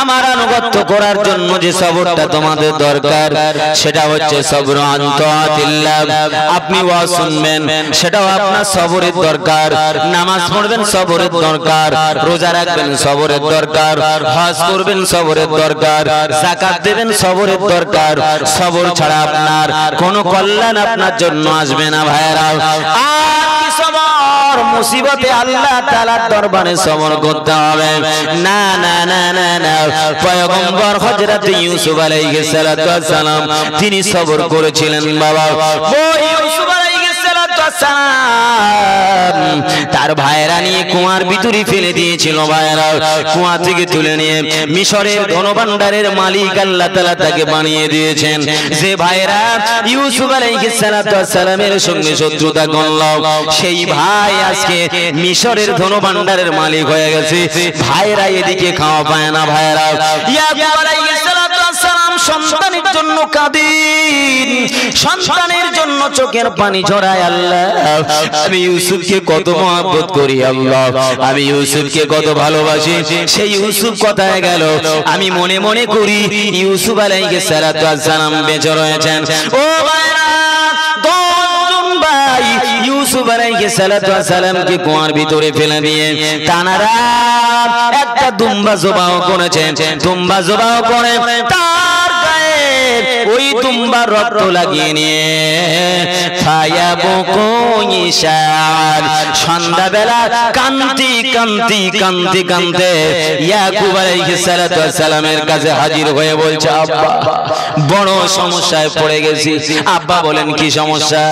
আমার আনুগত্য করার জন্য যে সবরটা তোমাদের দরকার সেটা হচ্ছে সবর আন তাআতিল্লাহ। আপনি ওয়াজ শুনবেন সেটাও আপনার সবরের দরকার, নামাজ পড়বেন সবরের দরকার, রোজা রাখবেন সবরের দরকার, হজ করবেন সবরের দরকার, যাকাত দেবেন সবরের দরকার। সবর ছাড়া আপনার কোনো কল্যাণ আপনার জন্য আসবে না ভাইরা। আর কি সবর? মুসিবতে আল্লাহ তাআলার দরবারে সবর করতে হবে। না না না না না, পয়গম্বর হযরত ইউসুফ আলাইহিস সালাতু ওয়াস সালাম তিনি সবর করেছিলেন বাবা। ওই ইউসুফ আলাইহিস সালাতু ওয়াস সালাম তার ভাইরা নিয়ে কুয়ার ভিতরে ফেলে দিয়েছিল। ভাইরা কুয়া থেকে তুলে নিয়ে মিশরের ধনভাণ্ডারের মালিক আল্লাহ তাআলা তাকে বানিয়ে দিয়েছেন। যে ভাইরা ইউসুফ আলাইহিস সালাতু ওয়াস সালামের সঙ্গে শত্রুতা করল, সেই ভাই আজকে মিশরের ধনভাণ্ডারের মালিক হয়ে গেছে। ভাইরা এদিকে খাওয়া পায় না। ভাইরা ইয়াকুব আলাইহিস সালাতু ওয়াস সালাম সন্তানের জন্য কাঁদেন, সন্তানের জন্য চোখের পানি ঝরায়। আল্লাহ আমি ইউসুফকে কত মহব্বত করি, আল্লাহ আমি ইউসুফকে কত ভালোবাসি। সেই ইউসুফ কোথায় গেল? আমি মনে মনে করি ইউসুফ আলাইহিস সালাতু ওয়াস সালাম বেঁচে রয়েছেন। ও ভাইরা, দশজন ভাই ইউসুফ আলাইহিস সালাতু ওয়াস সালামকে কুয়ার ভিতরে ফেলে দিয়ে তানারা একটা দুম্বা জবাহ করেছেন। দুম্বা জবাহ করে তার গায়ে ওই দুম্বার রক্ত লাগিয়ে নিয়ে সন্ধ্যাবেলা কান্তি কান্তি কান্তি কান্তে ইয়াকুব আলাইহিস সালাতু ওয়াস সালামের কাছে হাজির হয়ে বলছে, আব্বা বড় সমস্যায় পড়ে গেছি। আব্বা বলেন কি সমস্যা?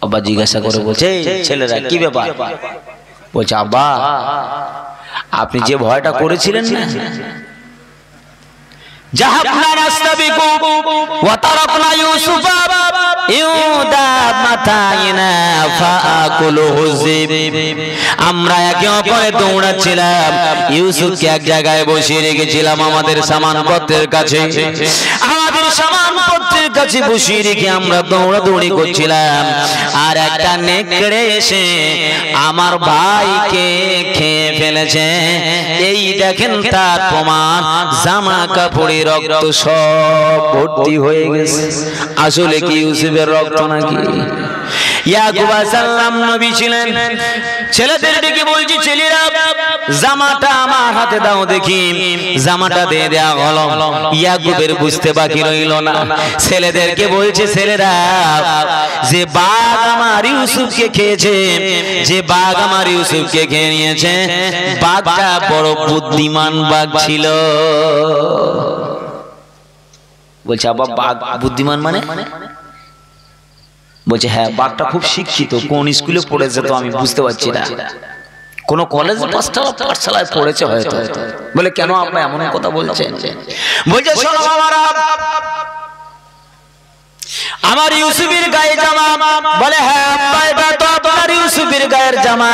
আব্বা জিজ্ঞাসা করে বলছে, ছেলেরা কি ব্যাপার? বলছে, আব্বা আপনি যে ভয়টা করেছিলেন না, জাহাবনা নাস্তাবিকু ওয়া তারাকনা ইউসুফা ইউদা মাতাইনা ফাআকুলুহু যিব। আমরা একে অপরে দৌড়াচ্ছিলাম, ইউসুফকে এক জায়গায় বসিয়ে রেখেছিলাম আমাদের সামানপত্রের কাছে। আমাদের সামানপত্রের কাছে বসিয়ে রেখে আমরা দৌড়াদৌড়ি করছিলাম, আর একটা নেকড়ে এসে আমার ভাইকে খেয়ে ফেলেছে। এই দেখেন তার প্রমাণ, জামা কাপড়ে রক্ত সব ভর্তি হয়ে গেছে। আসলে কি ইউসুফের রক্ত নাকি? ইয়াকুব আলাইহিস সালাম নবী ছিলেন। ছেলেদের ডেকে বলছি, ছেলেরা জামাটা আমার হাতে দাও দেখি। জামাটা দিয়ে দেয়া হলো। ইয়াকুবের বুঝতে বাকি রইল না। ছেলেদেরকে বলছে, ছেলেরা যে বাঘ আমার ইউসুফকে খেয়েছে, যে বাঘ আমার ইউসুফকে খেয়ে নিয়েছে, বাঘটা বড় বুদ্ধিমান বাঘ ছিল। বলছে, আব্বা বাঘ বুদ্ধিমান মানে? বলছে, হ্যাঁ বাঘটা খুব শিক্ষিত। কোন স্কুলে পড়েছে তো আমি বুঝতে পারছি না, কোন কলেজ পাঠশালায় পড়েছে হয়তো। বলে, কেন আপনি এমন কথা বলছেন? বলছে, শোনো বাবারা, আমার ইউসুফের গায়ে জামা। বলে, হ্যাঁ আব্বা এটা তো আপনার ইউসুফের গায়ের জামা।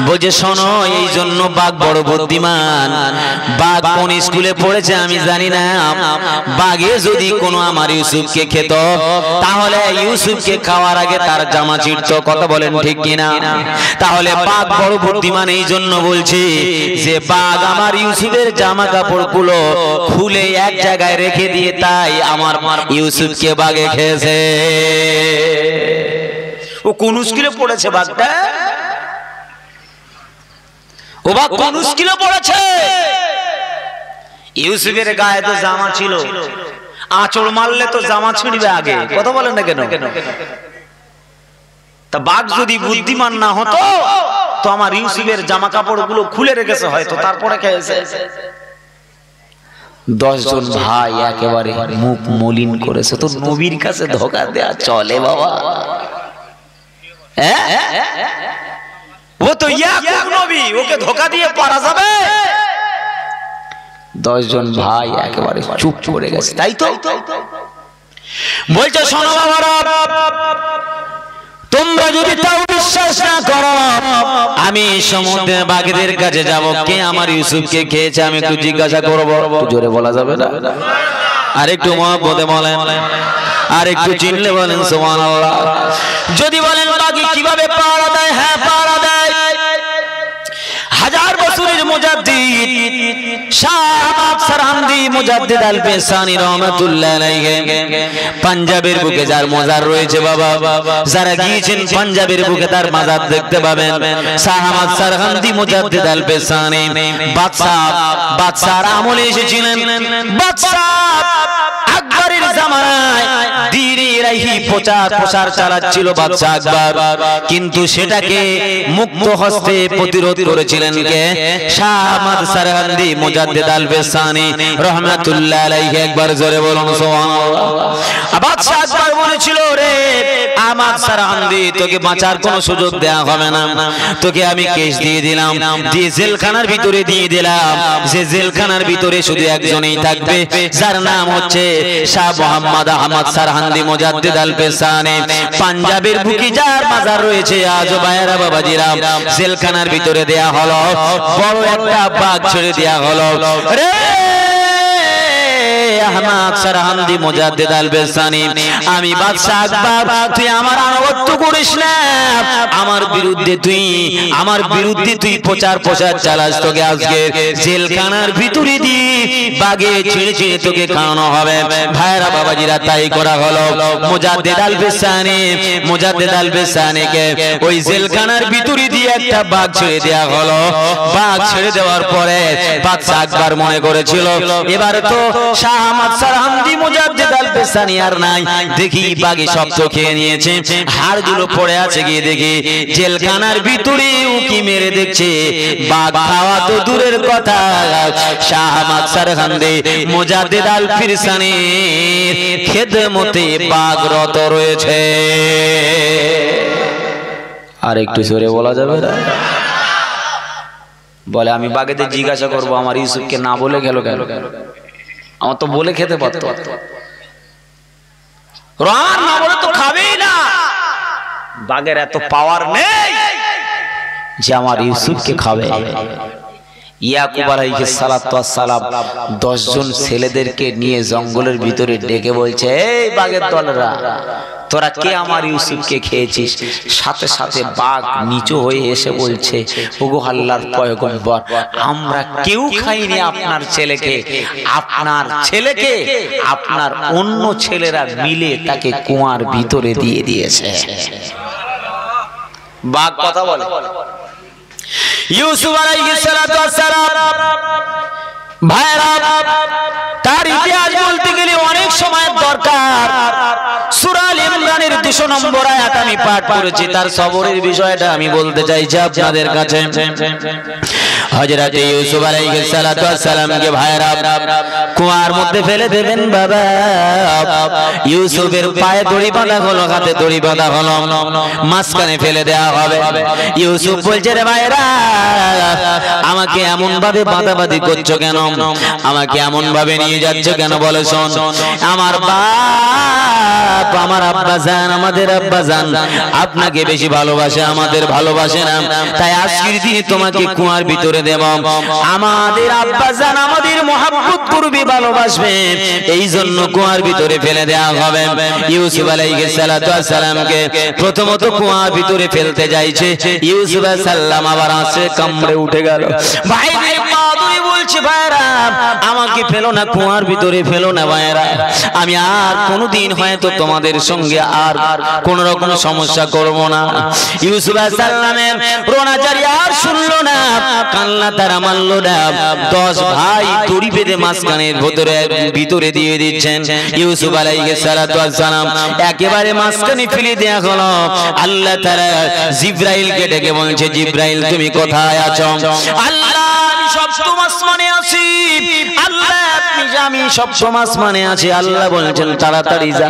বলছে, শোনো এই জন্য বাঘ বড় বুদ্ধিমান। বাঘ কোন স্কুলে পড়েছে আমি জানি না। বাঘে যদি কোনো আমার ইউসুফকে খেত, তাহলে ইউসুফকে খাওয়ার আগে তার জামা ছিঁড়ত। কথা বলেন ঠিক কিনা? তাহলে বাঘ বড় বুদ্ধিমান। এই জন্য বলছি যে বাঘ আমার ইউসুফের জামা কাপড়গুলো খুলে এক জায়গায় রেখে দিয়ে, তাই আমার ইউসুফকে বাঘে খেয়েছে। ও কোন স্কুলে পড়েছে বাঘটা? ও বাঘ কোন স্কুলে পড়েছে? ইউসুফের গায়ে তো জামা ছিল, আঁচড় মারলে তো জামা ছিঁড়বে আগে। কথা বলেন না কেন? তা বাঘ যদি বুদ্ধিমান না হতো তো আমার ইউসুফের জামা কাপড়গুলো খুলে রেখেছে হয়তো, তারপরে খেয়েছে। 10 জন ভাই একেবারে মুখ মলিন করেছে। তো নবীর কাছে ধোঁকা দেয়া চলে বাবা? ও তো ইয়াকুব নবী, ওকে ধোঁকা দিয়ে পারা যাবে? 10 জন ভাই একেবারে চুপ করে গেছে। তাই তো বলছে, শোনো বাবারা, তোমরা যদি তাও বিশ্বাস না করো, আমি সমুদ্রের বাঘেদের কাছে যাব। কে আমার ইউসুফকে খেয়েছে আমি একটু জিজ্ঞাসা করবো। জোরে বলা যাবে না? আর একটু মহব্বতে বলেন, আর একটু চিনলে বলেন সুবহানাল্লাহ। যদি বলেন বাঘ কিভাবে পাড়া দেয়, হ্যাঁ পাড়া দেয়। 1000 বছর মুজাদ্দিদ শাহ সারহান্দি মুজাদ্দিদ আল পেশানি রহমাতুল্লাহ আলাইহি পাঞ্জাবের বুকে যার মাজার রয়েছে বাবা, যারা গিয়েছেন পাঞ্জাবের বুকে তার মাজার দেখতে পাবেন। শাহ সারহান্দি মুজাদ্দিদ আল পেশানি বাদশার আমলে এসেছিলেন। বাদশা আকবরের জামানায় দ্বীনের এই প্রচার চালাচ্ছিল বাদশা আকবর, কিন্তু সেটাকে মুক্ত হস্তে প্রতিরোধ করেছিলেন কে? শাহ সারহান্দি মুজাদ্দিদ আল পেশানি রহমাতুল্লাহ আলাইহি। একবার জোরে বলুন সুবহানাল্লাহ। বাদশা আকবর বলেছিল, রে আমার সারহান্দি, তোকে বাঁচার কোনো সুযোগ দেয়া হবে না, তোকে আমি কেস দিয়ে দিলাম, দিয়ে জেলখানার ভিতরে দিয়ে দিলাম। যে জেলখানার ভিতরে শুধু একজনই থাকবে, যার নাম হচ্ছে শাহ মোহাম্মদ আহমদ সারহান্দি মুজাদ্দিদ আল পেশানি। পাঞ্জাবের বুকে যার মাজার রয়েছে, আজ ভাইরা বাবাজিরা, জেলখানার ভিতরে দেয়া হলো, বড় একটা বাঘ ছেড়ে দেয়া হলো। রে আহমদ সারহান্দি মুজাদ্দিদ আল পেশানি, আমি বাদশা আকবর, তুই আমার আনুগত্য করিস না, আমার বিরুদ্ধে তুই প্রচার চালাস, তোকে আজকে জেলখানার ভিতরে দি বাগে ছিঁড়ে তোকে খাওয়ানো হবে। ভাইরা বাবাজিরা, তাই করা হলো। মুজাদ্দিদ আল পেশানিকে ওই জেলখানার ভিতরে দিয়ে একটা বাঘ ছেড়ে দেওয়া হলো। বাঘ ছেড়ে দেওয়ার পরে বাদশা আকবর মনে করেছিল, এবার তো শাহ সারহান্দি মুজাদ্দিদ আল পেশানি আর নাই, দেখি বাঘে সব তো খেয়ে নিয়েছে, হাড়গুলো পড়ে আছে, গিয়ে দেখি জেলখানার ভিতরে উকি মেরে দেখছে বাঘ খাওয়া তো দূরের কথা, শাহ সারহান্দি মুজাদ্দিদ আল পেশানির খেদমতে বাঘ রত রয়েছে। আর একটু জোরে বলা যাবে না? বলে, আমি বাঘেদের জিজ্ঞাসা করবো আমার ইউসুফকে না বলে গেল কেন? আমার তো বলে খেতে পারতো, রান না বলে তো খাবেই না। বাঘের এত পাওয়ার নেই যে আমার ইউসুফকে খাবে। ইয়াকুব আলাইহিস সালাতু ওয়াস সালাম 10 জন ছেলেদেরকে নিয়ে জঙ্গলের ভিতরে ডেকে বলছে, এই বাঘের দলরা, তোরা কে আমার ইউসুফকে খেয়েছিস? সাথে সাথে বাঘ নিচু হয়ে এসে বলছে, ওগো আল্লাহর পয়গম্বর, আমরা কেউ খাইনি আপনার ছেলেকে, আপনার অন্য ছেলেরা মিলে তাকে কুয়ার ভিতরে দিয়ে দিয়েছে। বাঘ কথা বলে। ইউসুফ আলাইহিস সালাতু ওয়াস সালাম ভাইরা, তার ইতিহাস বলতে গেলে অনেক সময় দরকার। সূরা আল ইমরানের 200 নম্বর আয়াত আমি পাঠ করেছি, তার সবরের বিষয়টা আমি বলতে চাইছি আপনাদের কাছে। হযরত ইউসুফ আলাইহিস সালাতু ওয়াস সালামকে ভাইরা কুয়ার মধ্যে ফেলে দেবেন বাবা। ইউসুফের পায়ে দড়ি বাঁধা হলো, হাতে দড়ি বাঁধা হলো, মাঝখানে ফেলে দেওয়া হবে। ইউসুফ বলছে, রে ভাইরা, আমাকে এমন ভাবে বাঁধাবাঁধি করছো কেন? আমাকে এমন ভাবে নিয়ে যাচ্ছ কেন? বলে, শোন, আমার বাপ, আমার আব্বাজান, আমাদের আব্বাজান আপনাকে বেশি ভালোবাসে, আমাদের ভালোবাসে না, তাই আজকের দিনে তোমাকে কুয়ার ভিতরে দেব। আমাদের আব্বাজান আমাদের মহব্বত করবে, ভালোবাসবে, এই জন্য কুয়ার ভিতরে ফেলে দেওয়া হবে। ইউসুফ আলাইহিস সালাতু ওয়াস সালামকে প্রথমত কুয়ার ভিতরে ফেলতে যাইছে, ইউসুফ আলাইহিস সালাম আবার আসে কামড়ে উঠে গেল। ভাইদের মা দুই বলছে, ভাইরা আমাকে ফেলো না, কুয়ার ভিতরে ফেলো না ভাইরা, আমি আর কোনোদিন হয়তো তোমাদের সঙ্গে আর কোন রকম সমস্যা করব না। ইউসুফ আলাইহিস সালামের রোনাজারি আর শুনলো না, কান্না তারা মানলো না। 10 ভাই দড়ি বেঁধে মাঝখানের ভিতরে দিয়ে দিচ্ছেন। ইউসুফ আলাইহিস সালাতু ওয়াস সালাম একেবারে মাঝখানে ফেলে দেয়া হলো। আল্লাহ তাআলা জিবরাইলকে ডেকে বলছে, জিবরাইল তুমি কোথায় আছো? আল্লাহ, আমি সপ্তম আসমানে আছি। আল্লাহ, আমি সপ্তম আসমানে আছি। আল্লাহ বলছেন, তাড়াতাড়ি যা,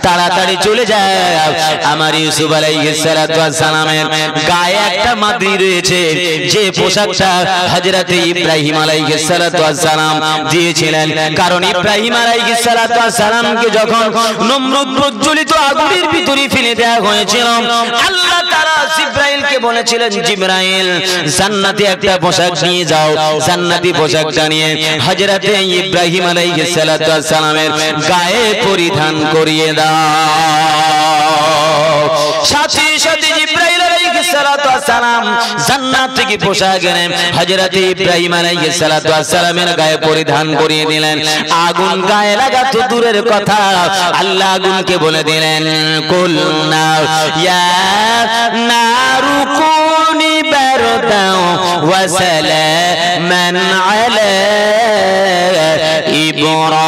তাড়াতাড়ি চলে যা। আমার ইউসুফ আলাইহিস সালাতু ওয়াস সালামের গায়ে একটা মাদরি রয়েছে, যে পোশাকটা হযরত ইব্রাহিম আলাইহিস সালাতু ওয়াস সালাম দিয়েছিলেন। কারণ ইব্রাহিম আলাইহিস সালাতু ওয়াস সালামকে যখন নমরুদ প্রজ্বলিত আগুনের ভিতরে ফেলে দেওয়া হয়েছিল, আল্লাহ তাআলা জিবরাইলকে বলেছিলেন, জিবরাইল জান্নাতে একটা পোশাক নিয়ে যাও, জান্নাতি পোশাকটা নিয়ে হযরত ইব্রাহিম আলাইহিস সালাতু ওয়াস সালামের গায়ে পরিধান করিয়ে দাও। সাথে সাথে জিবরাইল আলাইহিস সালাতু ওয়াস সালাম জান্নাত থেকে পোশাক এনে হযরত ইব্রাহিম আলাইহিস সালাতু ওয়াস সালামের গায়ে পরিধান করিয়ে দিলেন। আগুন গায়ে লাগা তো দূরের কথা, আল্লাহ আগুনকে বলে দিলেন কুলনা ইয়া নারু কুনি বারদাও ওয়া সালামান আলা ইব্রাহিম।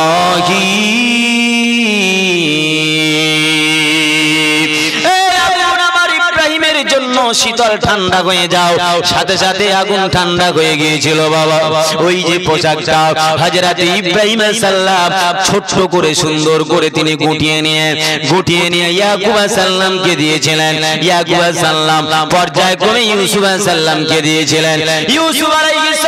শীতল ঠান্ডা হয়ে যাও, সাথে সাথে আগুন ঠান্ডা হয়ে গিয়েছিল বাবা। ওই যে পোশাকটা হযরত ইব্রাহিম আলাইহিস সালাম ছোট করে সুন্দর করে তিনি গুটিয়ে নিয়ে ইয়াকুব আলাইহিস সালামকে দিয়েছিলেন। ইয়াকুব আলাইহিস সালাম পর্যায়ক্রমে ইউসুফ আলাইহিস সালামকে দিয়েছিলেন। ইউসুফ আলাইহিস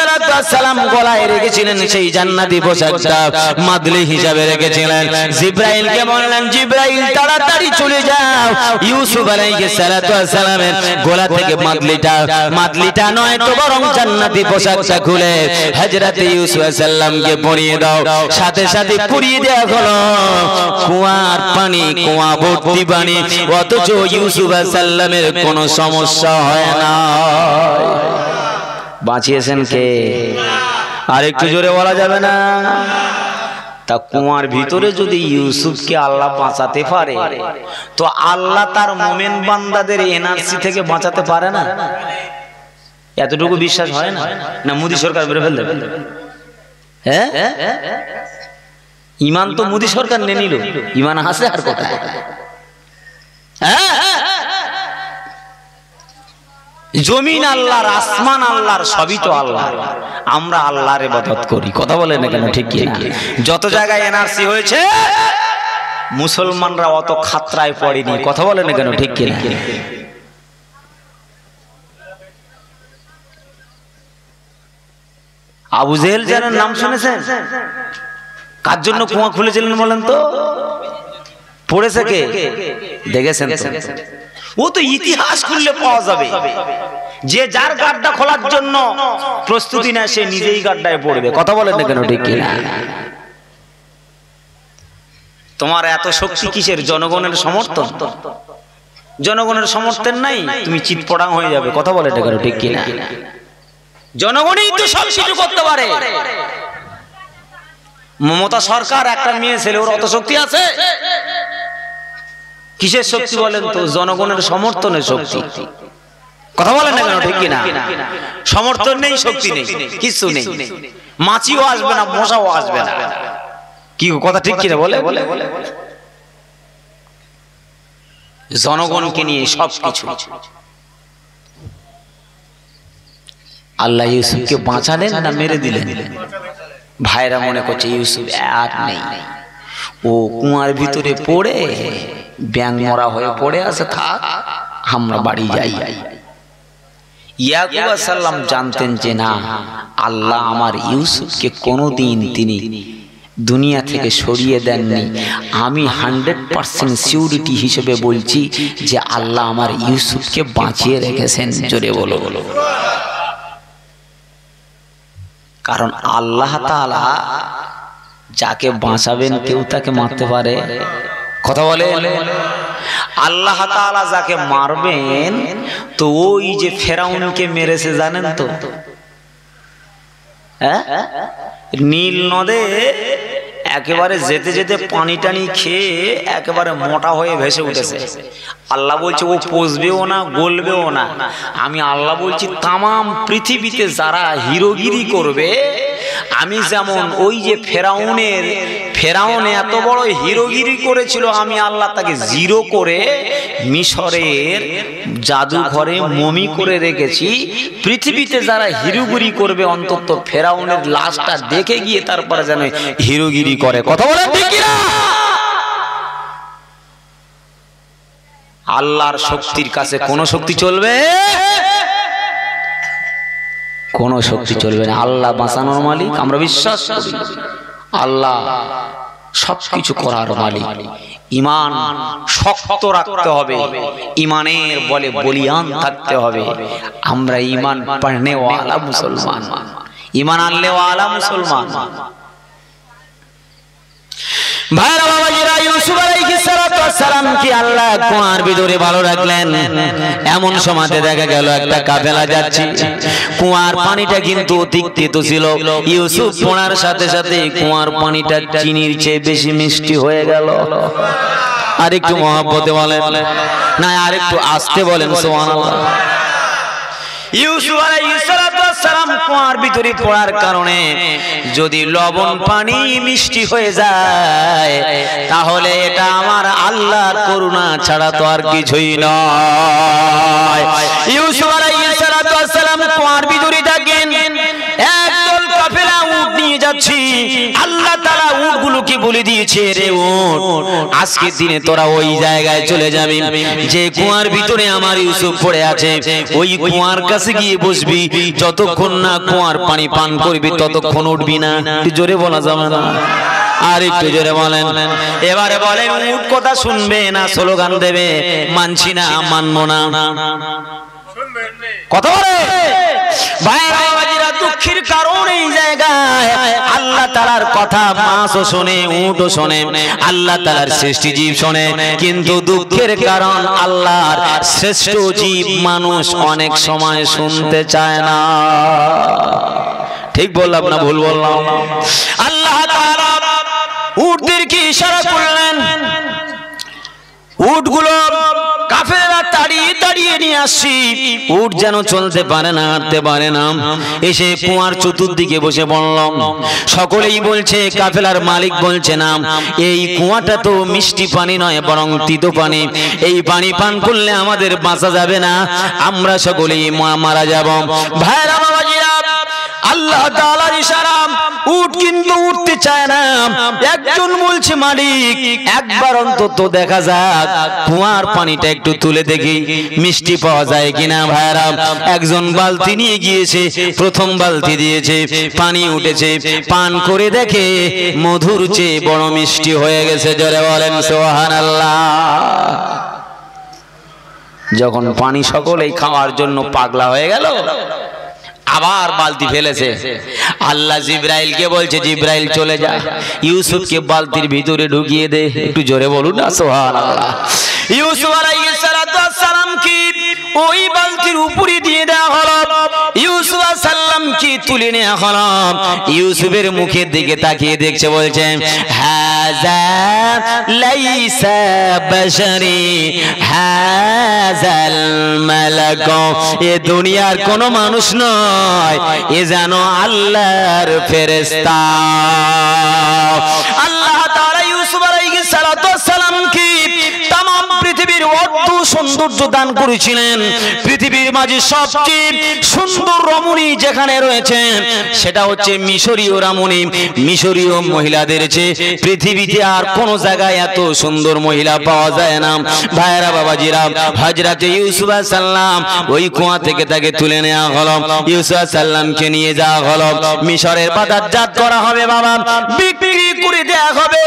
সালাম গলায় রেখেছিলেন সেই জান্নাতি পোশাকটা, মাদলি হিসাবে রেখেছিলেন। জিবরাইলকে বললেন জিবরাইল তাড়াতাড়ি চলে যাও, ইউসুফ আলাইহিস সালামের গোলা থেকে মাদলিটা নয় তো বরং জান্নাতি পোশাকটা খুলে হযরত ইউসুফ আলাইহিস সালামকে পরিয়ে দাও। সাথে সাথে পরিয়ে দেওয়া হলো কুয়ার পানি, কুয়া ভর্তি পানি, অথচ ইউসুফ আলাইহিস সালামের কোনো সমস্যা হয় না। বাঁচিয়েছেন কে? আর একটু জোরে বলা যাবে না? তা কুয়ার ভিতরে যদি ইউসুফকে আল্লাহ বাঁচাতে পারে, তো আল্লাহ তার মুমিন বান্দাদের এনআরসি থেকে বাঁচাতে পারে না? এতটুকু বিশ্বাস হয় না? না মোদী সরকার বের ফেল দেবে? হ্যাঁ, ইমান তো মোদী সরকার নিয়ে নিল, ইমান হাসে আর কোথায়? জমিন আল্লাহর, আসমান আল্লাহর, সবই তো আল্লাহ। আমরা আল্লাহর ইবাদত করি, কথা বলেন না কেন? ঠিক কি না? যত জায়গায় এনআরসি হয়েছে মুসলমানরা অত খাতরায় পড়েনি, কথা বলেন না কেন? ঠিক কি না? আবু জেহেল জানেন, নাম শুনেছেন? কার জন্য কুয়া খুলেছিলেন বলেন তো? পড়েছে কে? দেখেছেন তো? ও তো ইতিহাস খুললে পাওয়া যাবে। যে যার গাড্ডা খোলার জন্য প্রস্তুতি না, সে নিজেই গাড্ডায় পড়বে, কথা বলেন না কেন? ঠিক কি না? তোমার এত শক্তি কিসের? জনগণের সমর্থন। জনগণের সমর্থন নাই, তুমি চিৎপটাং হয়ে যাবে, কথা বলেন না কেন? ঠিক কি না? জনগণই তো সব কিছু করতে পারে। মমতা সরকার একটা মেয়ে ছেলে, ওর অত শক্তি আছে? কিসের শক্তি বলেন তো? জনগণের সমর্থনের শক্তি, কথা বলেন না কেন? ঠিক কি না? সমর্থন নেই, শক্তি নেই, কিছু নেই, মাছিও আসবে না, মশাও আসবে না। কি কথা ঠিক কি না? বলে জনগণকে নিয়ে সব কিছু। আল্লাহ ইউসুফকে বাঁচালেন না মেরে দিলেন? ভাইরা মনে করছে ইউসুফ আর নেই, ও কুয়ার ভিতরে পড়ে ব্যাং মরা হয়ে পড়ে আছে, থাক আমরা বাড়ি যাই। ইয়াকুব আলাইহিস সালাম জানতেন যে না, আল্লাহ আমার ইউসুফকে কোনোদিন তিনি দুনিয়া থেকে সরিয়ে দেননি। আমি 100% সিউরিটি হিসেবে বলছি যে আল্লাহ আমার ইউসুফকে বাঁচিয়ে রেখেছেন। জোরে বলো। কারণ আল্লাহ তাআলা যাকে বাঁচাবেন কেউ তাকে মারতে পারে, কথা বলে? আল্লাহ তাআলা যাকে মারবেন, তো ওই যে ফেরাউনকে মেরেছে জানেন তো? নীল নদে একেবারে যেতে যেতে পানি টানি খেয়ে একেবারে মোটা হয়ে ভেসে উঠেছে। আল্লাহ বলছে ও পচবেও না, গলবেও না। আমি আল্লাহ বলছি তামাম পৃথিবীতে যারা হিরোগিরি করবে, আমি যেমন ওই যে ফেরাউন এত বড় হিরোগিরি করেছিল, আমি আল্লাহ তাকে জিরো করে মিশরের জাদুঘরে মমি করে রেখেছি। পৃথিবীতে যারা হিরোগিরি করবে, অন্তত ফেরাউনের লাশটা দেখে গিয়ে তারপরে যেন হিরোগিরি করে, কথা বলেন ঠিক কি না? আল্লাহর শক্তির কাছে কোন শক্তি চলবে? কোন শক্তি চলবে না। আল্লাহ বাঁচানোর মালিক, আমরা বিশ্বাস করি। আল্লাহ সবকিছু করার মালিক। ঈমান শক্ত রাখতে হবে, ঈমানের বলে বলিয়ান থাকতে হবে। আমরা ঈমান পড়নে ওয়ালা মুসলমান, ঈমান আনলে ওয়ালা মুসলমান। ভাইরা বাবাজিরা, ইউসুফ আলাইহিস সালাম কি আল্লাহ কুয়ার ভিতরে ভালো রাখলেন। এমন সময়তে দেখা গেল একটা কাফেলা যাচ্ছে, কুয়ার পানিটা কিন্তু তিক্ত ছিল। ইউসুফ পড়ার সাথে সাথে কুয়ার পানিটা চিনির চেয়ে বেশি মিষ্টি হয়ে গেল। আর একটু মহব্বতে বলেন না, আর একটু আস্তে বলেন সুবহানাল্লাহ। ইউসুফ আলাইহিস সালাম কুয়ার ভিতরে পড়ার কারণে যদি লবণ পানি মিষ্টি হয়ে যায় তাহলে এটা আমার আল্লাহর করুণা ছাড়া তো আর কিছুই নয়। ইউসুফ আলাইহিস সালাম কুয়ার ভিতরে থাকেন, একদল কাফেলা উট নিয়ে যাচ্ছে। আল্লাহ তাআলা উটগুলোকে বলে দিয়েছে, রে উট, আজকের দিনে তোরা ওই জায়গায় চলে যাবি যে কুয়ার ভিতরে আমার ইউসুফ পড়ে আছে। ওই কুয়ার কাছে গিয়ে বসবি, যতক্ষণ না কুয়ার পানি পান করবি ততক্ষণ উঠবি না। একটু জোরে বলা যাবে না? আর একটু জোরে বলেন। এবারে বলেন, উট কথা শুনবে না স্লোগান দেবে, মানছি না, মানবো না, কথা বলে ভাইরা। দুঃখের কারণ এই জায়গায় আল্লাহ তাআলার কথা মাছও শোনে, উটও শোনে, আল্লাহ তাআলার সৃষ্টি জীব শোনে, কিন্তু দুঃখের কারণ আল্লাহর শ্রেষ্ঠ জীব মানুষ অনেক সময় শুনতে চায় না। ঠিক বললাম না ভুল বললাম? আল্লাহ তাআলা উটদেরকে ইশারা করলেন, উটগুলো কাফেররা তাড়িয়ে তাড়িয়ে নিয়ে আসছি। উট যেন চলতে পারে না, হাঁটতে পারে না, এসে কুয়ার চতুর্দিকে বসে পড়লাম। সকলেই বলছে, কাফেলার মালিক বলছে না, এই কুয়াটা তো মিষ্টি পানি নয় বরং তিতো পানি, এই পানি পান করলে আমাদের বাঁচা যাবে না, আমরা সকলেই মারা যাব। ভাইরা বাবাজিরা, আল্লাহ তাআলার ইশারা, উট কিন্তু উঠতে চায় না। একজন বলছে, মালিক একবার অন্তত দেখা যাক, কুয়ার পানিটা একটু তুলে দেখি মিষ্টি পাওয়া যায় কিনা। ভাইরা একজন বালতি নিয়ে গিয়েছে, প্রথম বালতি দিয়েছে, পানি উঠেছে, পান করে দেখে মধুর চেয়ে বড় মিষ্টি হয়ে গেছে। জোরে বলেন সুবহানাল্লাহ। যখন পানি সকলেই খাওয়ার জন্য পাগলা হয়ে গেল, আবার বালতি ফেলেছে। আল্লাহ জিবরাইলকে বলছে, জিবরাইল চলে যা, ইউসুফকে বালতির ভিতরে ঢুকিয়ে দে। একটু জোরে বলুন না সুবহানাল্লাহ। ইউসুফ আলাইহিস সালাম কি ওই বালতির উপরে দিয়ে দেওয়া হলো, ইউসুফ আলাইহিস সালাম কি তুলে নেওয়া হলো। ইউসুফের মুখের দিকে তাকিয়ে দেখছে, বলছে, হাযা লাইসা বাশারি হাযাল মালাক, এ দুনিয়ার কোনো মানুষ নয়, এ যেন আল্লাহর ফেরেশতা। আল্লাহ তাআলা ইউসুফ আলাইহিস সালাম কি तमाम পৃথিবীর অর্ধ সৌন্দর্য দান করেছিলেন। পৃথিবীর মাঝে সবচেয়ে সুন্দর রমণী যেখানে রয়েছে সেটা হচ্ছে মিশরীয় রমণী। মিশরীয় মহিলাদের চেয়ে পৃথিবীতে আর কোন জায়গায় এত সুন্দর মহিলা পাওয়া যায় না। ভাইরা বাবাজিরা, হযরত ইউসুফ আলাইহিস সালাম ওই কুয়া থেকে তাকে তুলে নেওয়া হলো, ইউসুফ আলাইহিস সালামকে নিয়ে যাওয়া হলো, মিশরের বাজারজাত করা হবে, বাবা বিক্রি করে দেওয়া হবে,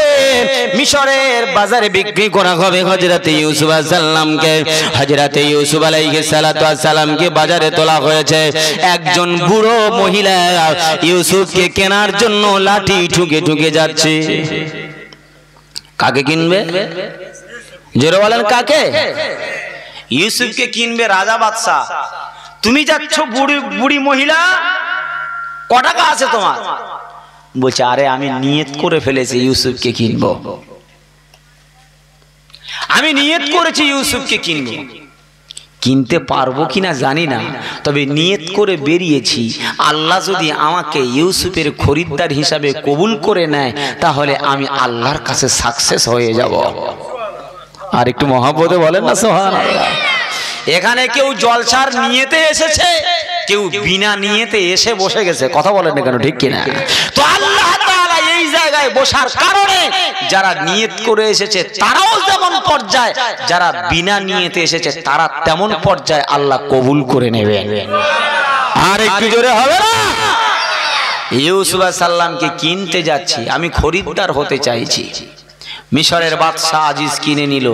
মিশরের বাজারে বিক্রি করা হবে। হযরত ইউসুফ আলাইহিস সালামকে, হযরত ইউসুফ আলাইহিস সালামকে বাজারে তোলা হয়েছে। একজন বুড়ো মহিলা ইউসুফকে কেনার জন্য লাঠি ঠুকে ঠুকে যাচ্ছে। কাকে কিনবে? জোরে বলেন, কাকে? ইউসুফকে কিনবে রাজা বাদশা। তুমি যাচ্ছ বুড়ি মহিলা, ক টাকা আছে তোমার? বলছে, আরে আমি নিয়ত করে ফেলেছি ইউসুফকে কিনবো, আমি নিয়ত করেছি ইউসুফকে কিনবো। কিনতে পারবো কিনা জানি না, তবে নিয়ত করে বেরিয়েছি। আল্লাহ যদি আমাকে ইউসুফের খরিদ্দার হিসাবে কবুল করে নেয় তাহলে আমি আল্লাহর কাছে সাকসেস হয়ে যাব। আর একটু মহব্বতে বলেন না সুবহানাল্লাহ। এখানে কেউ জলসার নিয়তে এসেছে, কেউ বিনা নিয়তে এসে বসে গেছে। কথা বলেন না কেন, ঠিক কিনা? তো আল্লাহ তাআলা এই জায়গায় বসার কারণে যারা নিয়ত করে এসেছে তারাও যেমন পর্যায়ে, যারা বিনা নিয়তে এসেছে তারা তেমন পর্যায়ে আল্লাহ কবুল করে নেবেন। আর একটু জোরে হবে না? ইউসুফ আলাইহিস সালামকে কিনতে যাচ্ছি, আমি খরিদ্দার হতে চাইছি। মিশরের বাদশা আজিজ কিনে নিল।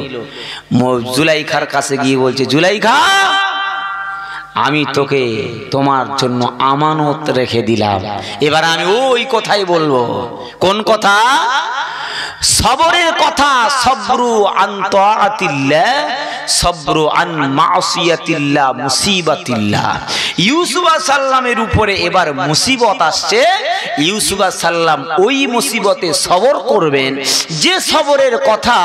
জুলাইখার কাছে গিয়ে বলছে, জুলাইখা, আমি তোকে তোমার জন্য আমানত রেখে দিলাম। এবার আমি ওই কথাই বলবো। কোন কথা? সবরের কথা, সবরু আন তাআতিল্লাহ, সবরু আন মাসিয়াতিল্লাহ, মুসিবাতিল্লাহ। ইউসুফ আলাইহিস সালামের উপরে এবার মুসিবত আসছে। ইউসুফ আলাইহিস সালাম ওই মুসিবতে সবর করবেন যে সবরের কথা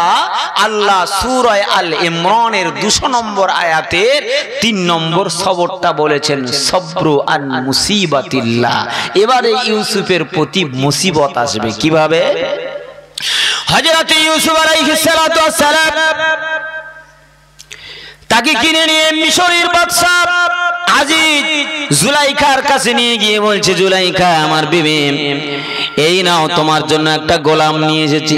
আল্লাহ সূরা আল ইমরানের 200 নম্বর আয়াতের 3 নম্বর সবরটা বলেছেন, সবরু আন মুসিবাতিল্লাহ। এবারে ইউসুফের প্রতি মুসিবত আসবে কিভাবে? হযরত ইউসুফ আলাইহিস সালাতু ওয়াস সালাম তাকে কিনে নিয়ে মিশরের বাদশা আজিজ জুলাইখার কাছে নিয়ে গিয়ে বলছে, জুলাইখা আমার বিবি, এই নাও তোমার জন্য একটা গোলাম নিয়ে এসেছি।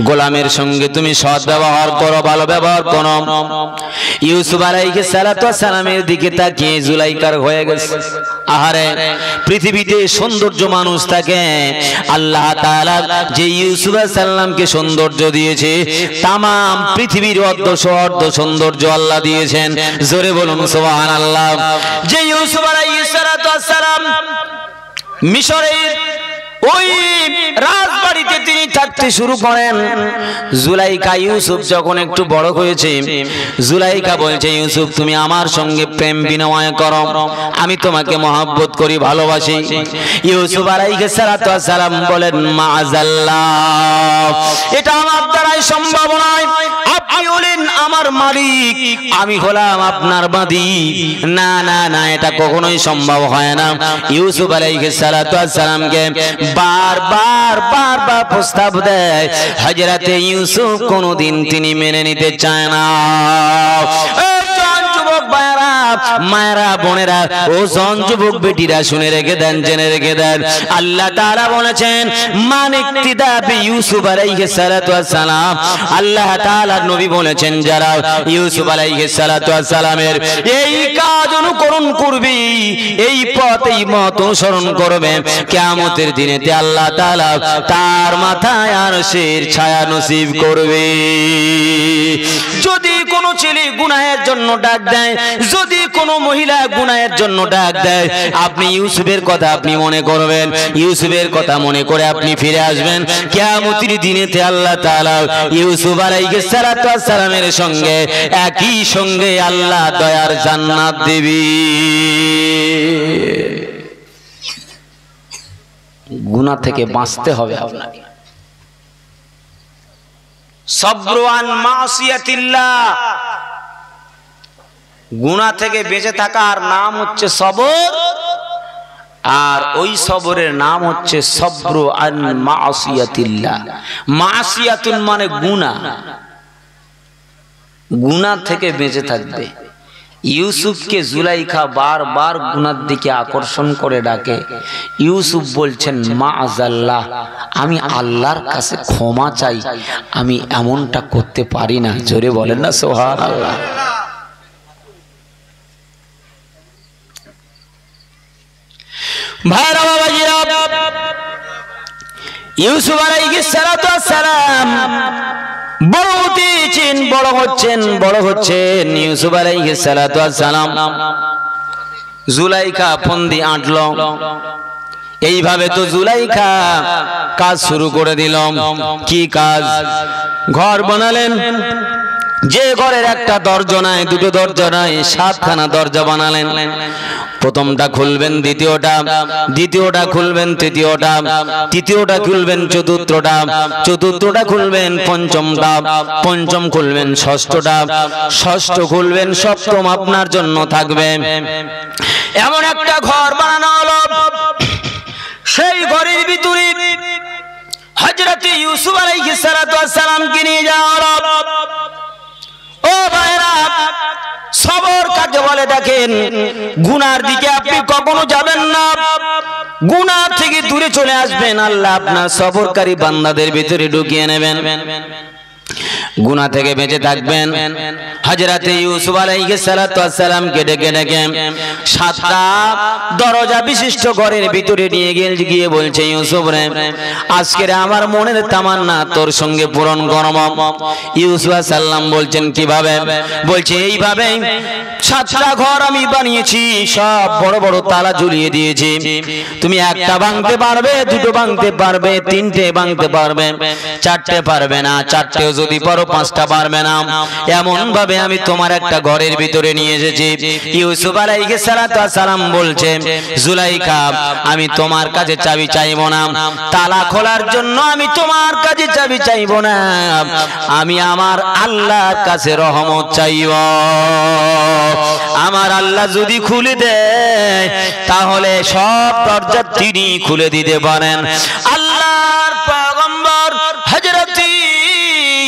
গোলামের সঙ্গে তুমি সৎ ব্যবহার করো, ভালো ব্যবহার করো। ইউসুফ আলাইহিস সালাতু ওয়াস সালামের দিকে তাকিয়ে জুলাইখার হয়ে গেছে। আহারে, পৃথিবীতে সৌন্দর্য মানুষ থাকে, আল্লাহ তাআলা যে ইউসুফ আলাইহিস সালামকে সৌন্দর্য দিয়েছে, তাম পৃথিবীর অর্ধ সৌন্দর্য আল্লাহ দিয়েছেন। জোরে বলুন সুবহানাল্লাহ। যে ইউসুফ আলাইহিস সালাতু ওয়াস সালাম মিশরের ওই রাজবাড়িতে তিনি থাকতে শুরু করেন। জুলাইখা ইউসুফ যখন একটু বড় হয়েছে, জুলাইখা বলছে, ইউসুফ তুমি আমার সঙ্গে প্রেম বিনিময় করো, আমি তোমাকে মহব্বত করি, ভালোবাসি। ইউসুফ আলাইহিস সালাতু ওয়াস সালাম বলেন, মাআযাল্লাহ, এটা আমার দ্বারাই সম্ভব নয়। আপনি হলেন আমার মালিক, আমি হলাম আপনার বাদী। না না না, এটা কখনোই সম্ভব হয় না। ইউসুফ আলাইহিস সালাতু ওয়াস সালামকে বারবার প্রস্তাব দেয়। হযরতে ইউসুফ কোনদিন তিনি মেনে নিতে চায় না। মায়েরা, বোনেরা, ও জন যুবক বেটিরা শুনে রেখে দেন, জেনে রেখে দেন, আল্লাহ তাআলা বলেছেন, মান ইক্তিদা বি ইউসুফ আলাইহিস সালাতু ওয়াস সালাম। আল্লাহ তাআলার নবী বলেছেন, যারা ইউসুফ আলাইহিস সালাতু ওয়াস সালামের এই কাজ অনুকরণ করবে, এই পথ এই মত অনুসরণ করবে, কিয়ামতের দিনেতে আল্লাহ তাআলা তার মাথায় আরশের ছায়া নসিব করবে। যদি কোনো ছেলে গুনাহের জন্য ডাক দেয়, যদি কোনো মহিলা গুনাহের জন্য ডাক দেয়, আপনি ইউসুফের কথা আপনি মনে করবেন, ইউসুফের কথা মনে করে আপনি ফিরে আসবেন। কিয়ামতের দিনেতে আল্লাহ তাআলা ইউসুফ আলাইহিস সালাতু ওয়াস সালামের সঙ্গে একই সঙ্গে আল্লাহ দয়ার জান্নাত দেবে। গুনাহ থেকে বাঁচতে হবে আপনাকে। সবরু আন মাসিয়াতিল্লাহ, গুনাহ থেকে বেঁচে থাকার নাম হচ্ছে সবর, আর ওই সবরের নাম হচ্ছে সবরু আন মাসিয়াতিল্লাহ। মাসিয়াতুন মানে গুনাহ, গুনাহ থেকে বেঁচে থাকবে। ইউসুফকে জুলাইখা বারবার গুনার দিকে আকর্ষণ করে ডাকে। ইউসুফ বলছেন, মাআযাল্লাহ, আমি আল্লাহর কাছে ক্ষমা চাই, আমি এমনটা করতে পারি না। জোরে বলেন না সুবহানাল্লাহ। ভাইরা বাবাজিরা, ইউসুফ আলাইহিস সালাতু ওয়াস সালাম বড় হচ্ছেন, বড় হচ্ছেন। ইউসুফ আলাইহিস সালাতু ওয়াস সালাম জুলাইখা ফন্দি আঁটল। এইভাবে তো জুলাইখা কাজ শুরু করে দিল। কি কাজ? ঘর বানালেন। যে ঘরের একটা দরজা নাই, দুটো দরজা নাই, 7খানা দরজা বানালেন। প্রথমটা খুলবেন, দ্বিতীয়টা খুলবেন, তৃতীয়টা খুলবেন, চতুর্থটা খুলবেন, পঞ্চম খুলবেন, ষষ্ঠ খুলবেন, সপ্তম আপনার জন্য থাকবে। এমন একটা ঘর বানানো হলো। সেই ঘরের ভিতরে হযরত ইউসুফ আলাইহিস সালাতু ওয়াস সালামকে নিয়ে যাওয়া হলো। ও ভাইরা, সবর কাকে বলে দেখেন। গুনার দিকে আপনি কখনো যাবেন না, গুনাহ থেকে দূরে চলে আসবেন। আল্লাহ আপনার সবরকারী বান্দাদের ভিতরে ঢুকিয়ে নেবেন। গুনাহ থেকে বেঁচে থাকবেন। হযরতে ইউসুফ আলাইহিস সালাতু ওয়াস সালামকে ডেকে ডেকে সাতটা দরজা বিশিষ্ট ঘরের ভিতরে নিয়ে গিয়ে বলছে, ইউসুফ রে, আজকের আমার মনের তামান্না তোর সঙ্গে পূরণ করব। ইউসুফ আলাইহিস সালাম বলছেন কিভাবে? বলছে এইভাবে, সাতটা ঘর আমি বানিয়েছি, সব বড় বড় তালা ঝুলিয়ে দিয়েছি। তুমি একটা ভাঙতে পারবে, দুটো ভাঙতে পারবে, তিনটে ভাঙতে পারবে, চারটে পারবে না, চারটেও যদি পারো পাঁচটা পারবে না। এমন ভাবে আমি তোমার একটা ঘরের ভিতরে নিয়ে এসেছি। ইউসুফ আলাইহিস সালাতু ওয়াস সালাম বলছে, জুলাইখা, আমি তোমার কাছে চাবি চাইবো না, তালা খোলার জন্য আমি তোমার কাছে চাবি চাইবো না, আমি আমার আল্লাহর কাছে রহমত চাইব। আমার আল্লাহ যদি খুলে দেয় তাহলে সব দরজা তিনি খুলে দিতে পারেন। আল্লাহর পয়গম্বর হযরত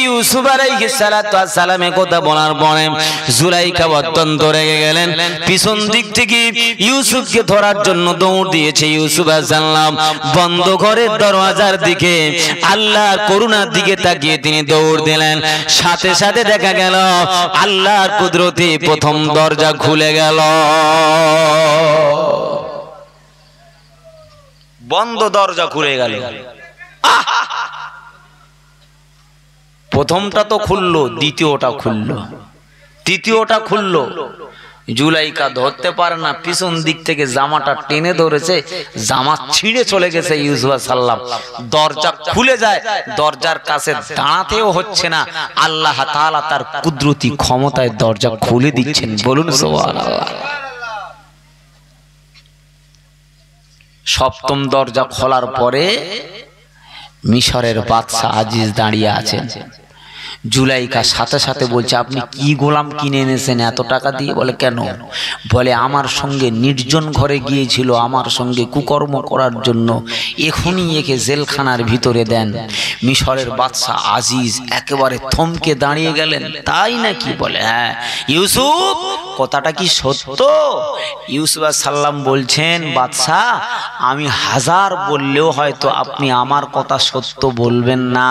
ইউসুফ আলাইহিস সালাতু ওয়াস সালামের কথা বলার পরে জুলাইখা অত্যন্ত রেগে গেলেন। পিছন দিক থেকে ইউসুফকে ধরার জন্য দৌড় দিয়েছে। ইউসুফ আলাইহিস সালাম বন্ধ ঘরের দরওয়াজার দিকে, আল্লাহর করুণার দিকে তাকিয়ে তিনি দৌড় দিলেন। সাথে সাথে দেখা গেল আল্লাহর কুদরতে প্রথম দরজা খুলে গেল। বন্ধ দরজা খুলে গেল। প্রথমটা তো খুললো, দ্বিতীয়টা খুললো, তৃতীয়টা খুললো। জুলাইখা ধরতে পারে না, পিছন দিক থেকে জামাটা টেনে ধরেছে, জামা ছিঁড়ে চলে গেছে ইউসুফ সাল্লাম। দরজা খুলে যায়, দরজার কাছে দাঁড়াতেও হচ্ছে না, আল্লাহ তাআলা তার কুদরতি ক্ষমতায় দরজা খুলে দিচ্ছেন। বলুন সুবহানাল্লাহ। সপ্তম দরজা খোলার পরে মিশরের বাদশা আজিজ দাঁড়িয়ে আছেন। জুলাইখা সাথে সাথে বলছে, আপনি কি গোলাম কিনে এনেছেন এত টাকা দিয়ে? বলে কেন? বলে আমার সঙ্গে নির্জন ঘরে গিয়েছিল আমার সঙ্গে কুকর্ম করার জন্য, এখনই একে জেলখানার ভিতরে দেন। মিশরের বাদশা আজিজ একেবারে থমকে দাঁড়িয়ে গেলেন। তাই নাকি? বলে হ্যাঁ। ইউসুফ, কথাটা কি সত্য? ইউসুফ সাল্লাম বলছেন, বাদশা, আমি হাজার বললেও হয়তো আপনি আমার কথা সত্য বলবেন না।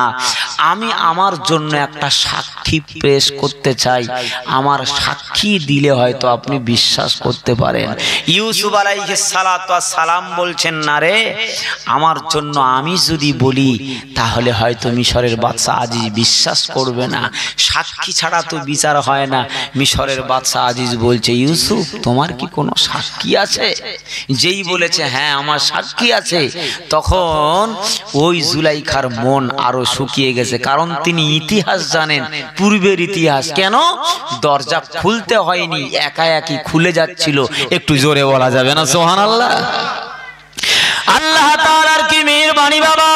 আমি আমার জন্য একটা সাক্ষী পেশ করতে চাই, আমার সাক্ষী দিলে হয়তো আপনি বিশ্বাস করতে পারেন। ইউসুফ আলাইহিস সালাতু ওয়াস সালাম বলছেন, না রে, আমার জন্য আমি যদি বলি তাহলে হয়তো মিশরের বাদশা আজিজ বিশ্বাস করবে না, সাক্ষী ছাড়া তো বিচার হয় না। মিশরের বাদশা আজিজ বলছে, ইউসুফ, তোমার কি কোনো সাক্ষী আছে? যেই বলেছে হ্যাঁ আমার সাক্ষী আছে, তখন ওই জুলাইখার মন আরো শুকিয়ে গেছে, কারণ তিনি ইতিহাস জানেন, পূর্বের ইতিহাস। কেন? দরজা খুলতে হয়নি, একা একই খুলে যাচ্ছিল। একটু জোরে বলা যাবে না সুবহানাল্লাহ? আল্লাহ তাআলার কি মেহেরবানি বাবা।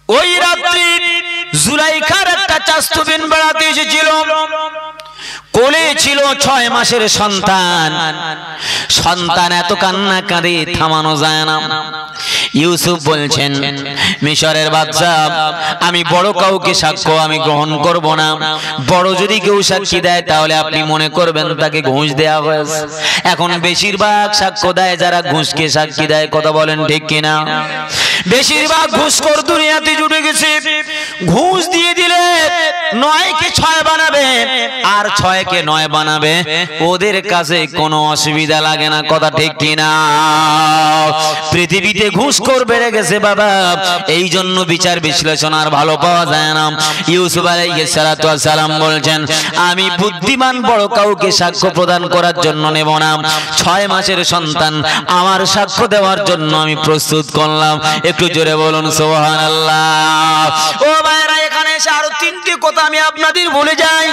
ওই রাত্রি জুলাইখার একটা চাচতো বোন বেড়াতে এসেছিল, কোলে ছিল 6 মাসের সন্তান। সন্তান এত কান্না কাঁদে, থামানো যায় না। ইউসুফ বলছেন, মিশরের বাদশা, আমি বড় কাউকে সাক্ষ্য আমি গ্রহণ করব না। বড় যদি কেউ সাক্ষী দেয় তাহলে আপনি মনে করবেন তাকে ঘুষ দেওয়া হয়েছে। এখন বেশিরভাগ সাক্ষ্য দেয় যারা ঘুষকে সাক্ষী দেয়। কথা বলেন ঠিক কিনা? বেশিরভাগ ঘুষখোর দুনিয়াতে জুটে গেছে। ঘুষ দিয়ে দিলে 9কে 6 বানাবে আর 6কে 9 বানাবে, ওদের কাছে কোনো অসুবিধা লাগে না। কথা ঠিক কিনা? পৃথিবীতে ঘুষখোর বেড়ে গেছে বাবা, এই জন্য বিচার বিশ্লেষণ আর ভালো পাওয়া যায় না। ইউসুফ আলাইহিস সালাতু ওয়াস সালাম বলছেন, আমি বুদ্ধিমান বড় কাউকে সাক্ষ্য প্রদান করার জন্য নেব না। 6 মাসের সন্তান আমার সাক্ষ্য দেওয়ার জন্য আমি প্রস্তুত করলাম। একটু জোরে বলুন সুবহানাল্লাহ। ও ভাইরা, এখানে এসে আরো 3টি কথা আমি আপনাদের বলে যাই।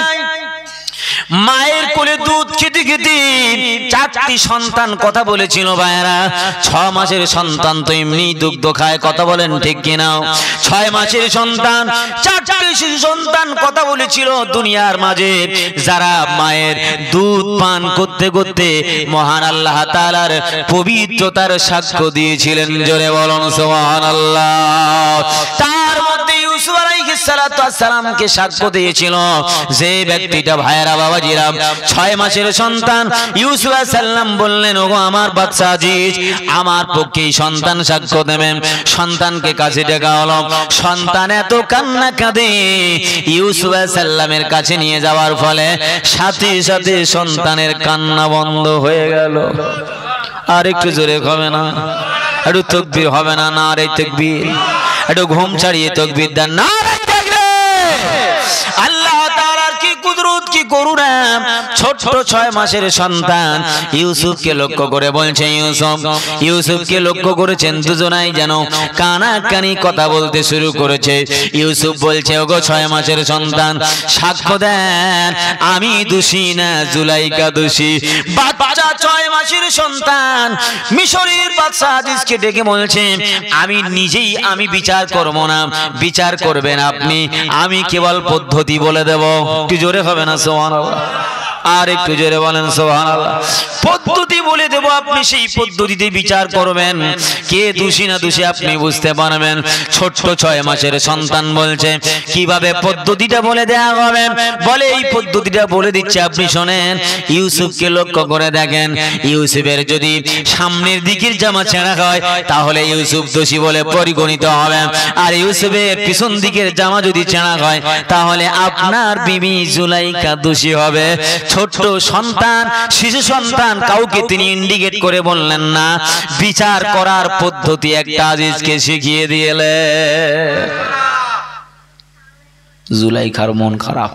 মায়ের কোলে দুধ খেতে খেতে 4টি সন্তান কথা বলেছিল ভাইরা। 6 মাসের সন্তান তো এমনি দুগ্ধ খায়। কথা বলেন ঠিক কিনা? 6 মাসের সন্তান, 4টি শিশু সন্তান কথা বলেছিল দুনিয়ার মাঝে, যারা মায়ের দুধ পান করতে করতে মহান আল্লাহ তাআলার পবিত্রতার সাক্ষ্য দিয়েছিলেন। জোরে বলুন সুবহানাল্লাহ। তার মধ্যে ইউসুফ আলাইহিস আলাইহিসসালাতু ওয়াসসালামকে সাক্ষ্য দিয়েছিল যে ব্যক্তিটা ভাইয়েরা বাবাজিরা 6 মাসের সন্তান ইউসুফ আলাইহিস সালাম বললেন ওগো আমার বাদশা আজিজ আমার পক্ষে সন্তান সাক্ষ্য দেবেন সন্তানকে কাছে ডেকা হলো সন্তান এত কান্না কাঁদে ইউসুফ আলাইহিস সালামের কাছে নিয়ে যাওয়ার ফলে সাথে সাথে সন্তানের কান্না বন্ধ হয়ে গেল আর একটু জোরে হবে না একটু তাকবীর হবে না নারে তাকবীর একটু ঘুম ছাড়িয়ে তাকবীর দেন নারে তাকবীর আল্লাহ তাআলার কি কুদরত কি করুণা ছোট 6 মাসের সন্তান ইউসুফকে লক্ষ্য করে বলছে ইউসুফকে লক্ষ্য করেছেন দুজনাই যেন কানাকানি কথা বলতে শুরু করেছে ইউসুফ বলছে ওগো 6 মাসের সন্তান সাক্ষ্য দেন আমি দোষী না জুলাইকা দোষী বাচ্চা 6 মাসের সন্তান মিশরের বাদশা আজিজকে ডেকে বলছে আমি নিজেই আমি বিচার করব না বিচার করবেন আপনি আমি কেবল পদ্ধতি বলে দেব কি জোরে হবে না সুবহানাল্লাহ আর একটু জোরে বলেন সুবহানাল্লাহ পদ্ধতি বলে দেব আপনি সেই পদ্ধতিতে বিচার করবেন কে দোষী না দোষী আপনি বুঝতে পারবেন ছোট্ট 6 মাসের সন্তান বলছে কিভাবে পদ্ধতিটা বলে দেয়া হবে বলে এই পদ্ধতিটা বলে দিচ্ছে আপনি শুনেন ইউসুফকে লক্ষ্য করে দেখেন ইউসুফের যদি সামনের দিকের জামা ছেঁড়া হয় তাহলে ইউসুফ দোষী বলে পরিগণিত হবে আর ইউসুফের পিছন দিকের জামা যদি ছেঁড়া হয় তাহলে আপনার বিবি জুলাইকা দোষী হবে ছোট সন্তান শিশু সন্তান কাউকে তিনি ইন্ডিকেট করে বললেন না বিচার করার পদ্ধতি একটা আজিজকে শিখিয়ে দিলেন জুলাইখার মন খারাপ